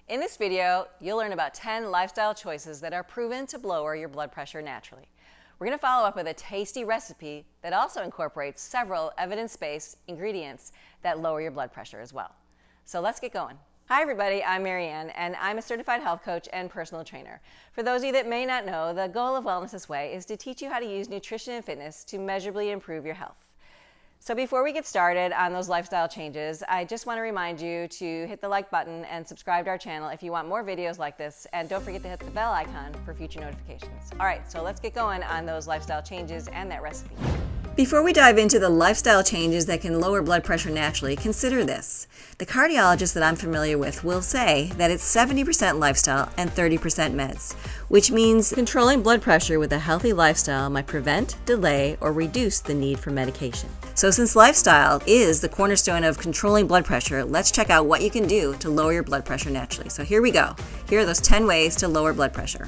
In this video, you'll learn about 10 lifestyle choices that are proven to lower your blood pressure naturally. We're going to follow up with a tasty recipe that also incorporates several evidence-based ingredients that lower your blood pressure as well. So let's get going. Hi everybody, I'm Marianne, and I'm a certified health coach and personal trainer. For those of you that may not know, the goal of Wellness This Way is to teach you how to use nutrition and fitness to measurably improve your health. So before we get started on those lifestyle changes, I just want to remind you to hit the like button and subscribe to our channel if you want more videos like this, and don't forget to hit the bell icon for future notifications. All right, so let's get going on those lifestyle changes and that recipe. Before we dive into the lifestyle changes that can lower blood pressure naturally, consider this. The cardiologist that I'm familiar with will say that it's 70% lifestyle and 30% meds, which means controlling blood pressure with a healthy lifestyle might prevent, delay, or reduce the need for medication. So since lifestyle is the cornerstone of controlling blood pressure, let's check out what you can do to lower your blood pressure naturally. So here we go. Here are those 10 ways to lower blood pressure.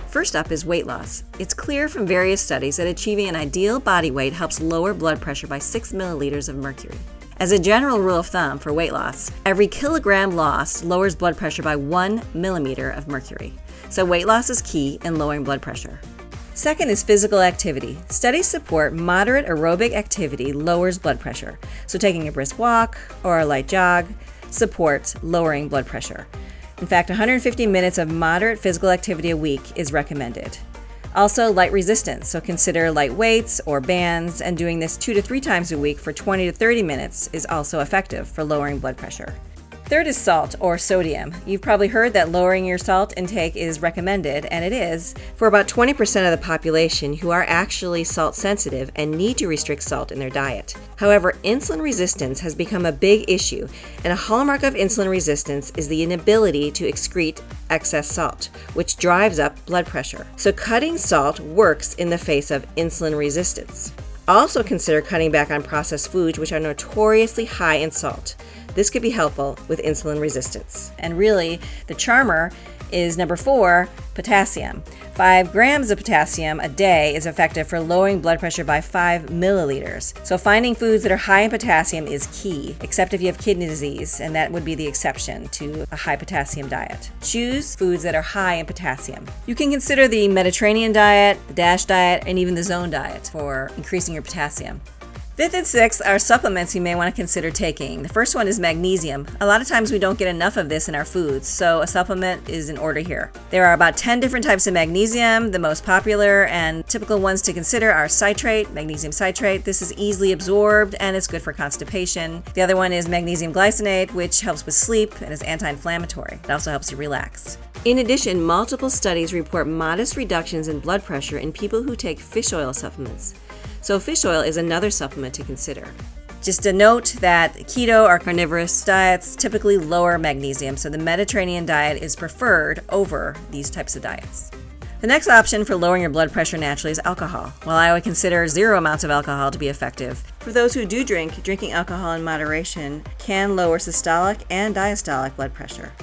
First up is weight loss. It's clear from various studies that achieving an ideal body weight helps lower blood pressure by 6 milliliters of mercury. As a general rule of thumb for weight loss, every kilogram lost lowers blood pressure by 1 millimeter of mercury. So weight loss is key in lowering blood pressure. Second is physical activity. Studies support moderate aerobic activity lowers blood pressure. So taking a brisk walk or a light jog supports lowering blood pressure. In fact, 150 minutes of moderate physical activity a week is recommended. Also, light resistance, so consider light weights or bands, and doing this 2 to 3 times a week for 20 to 30 minutes is also effective for lowering blood pressure. Third is salt or sodium. You've probably heard that lowering your salt intake is recommended, and it is, for about 20% of the population who are actually salt sensitive and need to restrict salt in their diet. However, insulin resistance has become a big issue, and a hallmark of insulin resistance is the inability to excrete excess salt, which drives up blood pressure. So cutting salt works in the face of insulin resistance. Also consider cutting back on processed foods, which are notoriously high in salt. This could be helpful with insulin resistance. And really, the charmer is number 4, potassium. 5 grams of potassium a day is effective for lowering blood pressure by 5 milliliters. So finding foods that are high in potassium is key, except if you have kidney disease, and that would be the exception to a high potassium diet. Choose foods that are high in potassium. You can consider the Mediterranean diet, the DASH diet, and even the Zone diet for increasing your potassium. Fifth and sixth are supplements you may want to consider taking. The first one is magnesium. A lot of times we don't get enough of this in our foods, so a supplement is in order here. There are about 10 different types of magnesium. The most popular and typical ones to consider are citrate, magnesium citrate. This is easily absorbed and it's good for constipation. The other one is magnesium glycinate, which helps with sleep and is anti-inflammatory. It also helps you relax. In addition, multiple studies report modest reductions in blood pressure in people who take fish oil supplements. So fish oil is another supplement to consider. Just a note that keto or carnivorous diets typically lower magnesium, so the Mediterranean diet is preferred over these types of diets. The next option for lowering your blood pressure naturally is alcohol. While I would consider 0 amounts of alcohol to be effective, for those who do drink, drinking alcohol in moderation can lower systolic and diastolic blood pressure.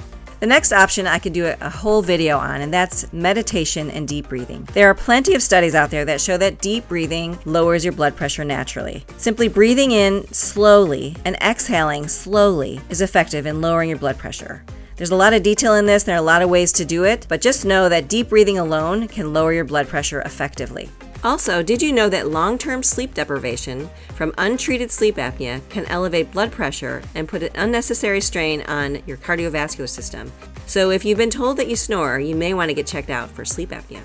The next option I could do a whole video on, and that's meditation and deep breathing. There are plenty of studies out there that show that deep breathing lowers your blood pressure naturally. Simply breathing in slowly and exhaling slowly is effective in lowering your blood pressure. There's a lot of detail in this, there are a lot of ways to do it, but just know that deep breathing alone can lower your blood pressure effectively. Also, did you know that long-term sleep deprivation from untreated sleep apnea can elevate blood pressure and put an unnecessary strain on your cardiovascular system? So if you've been told that you snore, you may want to get checked out for sleep apnea.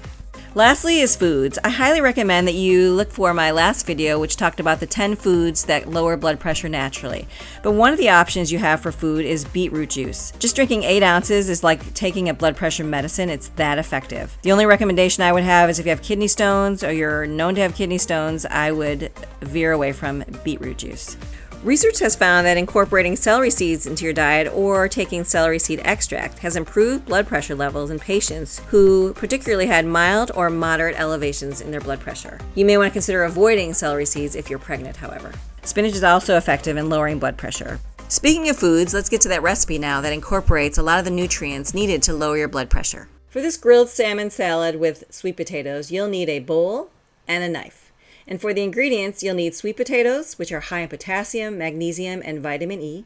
Lastly is foods. I highly recommend that you look for my last video, which talked about the 10 foods that lower blood pressure naturally. But one of the options you have for food is beetroot juice. Just drinking 8 ounces is like taking a blood pressure medicine. It's that effective. The only recommendation I would have is if you have kidney stones or you're known to have kidney stones, I would veer away from beetroot juice. Research has found that incorporating celery seeds into your diet or taking celery seed extract has improved blood pressure levels in patients who particularly had mild or moderate elevations in their blood pressure. You may want to consider avoiding celery seeds if you're pregnant, however. Spinach is also effective in lowering blood pressure. Speaking of foods, let's get to that recipe now that incorporates a lot of the nutrients needed to lower your blood pressure. For this grilled salmon salad with sweet potatoes, you'll need a bowl and a knife. And for the ingredients, you'll need sweet potatoes, which are high in potassium, magnesium, and vitamin E.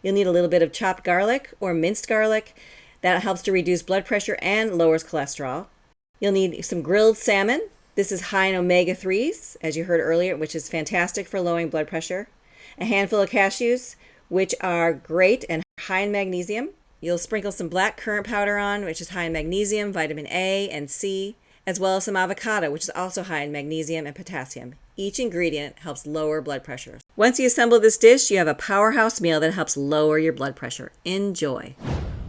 You'll need a little bit of chopped garlic or minced garlic. That helps to reduce blood pressure and lowers cholesterol. You'll need some grilled salmon. This is high in omega-3s, as you heard earlier, which is fantastic for lowering blood pressure. A handful of cashews, which are great and high in magnesium. You'll sprinkle some black currant powder on, which is high in magnesium, vitamin A and C, as well as some avocado, which is also high in magnesium and potassium. Each ingredient helps lower blood pressure. Once you assemble this dish, you have a powerhouse meal that helps lower your blood pressure. Enjoy.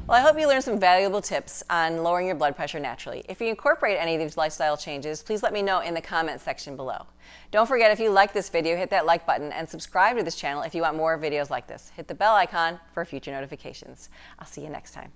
Well, I hope you learned some valuable tips on lowering your blood pressure naturally. If you incorporate any of these lifestyle changes, please let me know in the comment section below. Don't forget, if you like this video, hit that like button and subscribe to this channel if you want more videos like this. Hit the bell icon for future notifications. I'll see you next time.